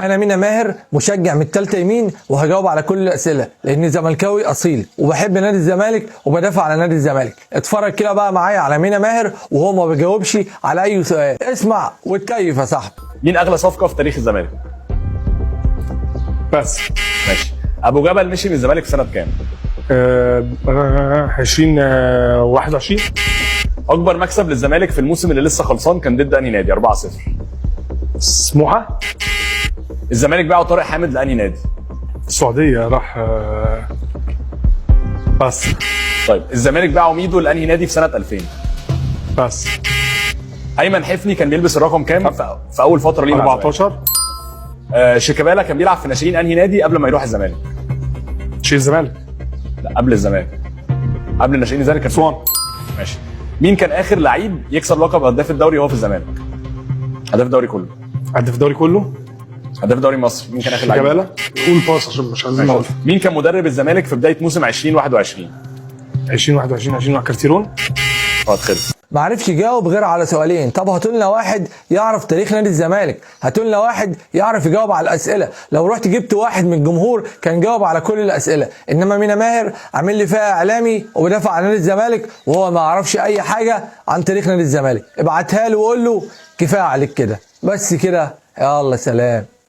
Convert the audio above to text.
انا مينا ماهر، مشجع من التالتة يمين، وهجاوب على كل الاسئله لاني زملكاوي اصيل وبحب نادي الزمالك وبدافع على نادي الزمالك. اتفرج كده بقى معايا على مينا ماهر وهو ما بيجاوبش على اي سؤال. اسمع واتكيف يا صاحبي. مين اغلى صفقه في تاريخ الزمالك؟ بس ماشي. ابو جبل مشي من الزمالك في سنه كام؟ 2021. اكبر مكسب للزمالك في الموسم اللي لسه خلصان كان ضد انهي نادي؟ 4-0. سموحه. الزمالك باعوا طارق حامد لانهي نادي؟ السعوديه راح. بس. طيب الزمالك باعوا ميدو لانهي نادي في سنه 2000؟ بس. ايمن حفني كان بيلبس الرقم كام في اول فتره ليه مع الزمالك؟ 14. شيكابالا كان بيلعب في ناشئين انهي نادي قبل ما يروح الزمالك؟ شيء الزمالك. لا قبل الزمالك. قبل ناشئين الزمالك كان اسوان. ماشي. مين كان اخر لعيب يكسر لقب هداف الدوري وهو في الزمالك؟ هداف الدوري كله. هداف الدوري كله. هداف الدوري المصري مين كان اخر لعيب؟ شيكابالا. قول باص عشان مش عايزين نقول. مين كان مدرب الزمالك في بدايه موسم 2021؟ 2021 كارتيرون. خلص. ما عرفش يجاوب غير على سؤالين. طب هاتوا لنا واحد يعرف تاريخ نادي الزمالك، هاتوا لنا واحد يعرف يجاوب على الاسئله. لو رحت جبت واحد من الجمهور كان جاوب على كل الاسئله، انما مينا ماهر عامل لي فيها اعلامي وبدافع عن نادي الزمالك وهو ما يعرفش اي حاجه عن تاريخ نادي الزمالك. ابعتها له وقول له كفايه عليك كده، بس كده. يلا سلام.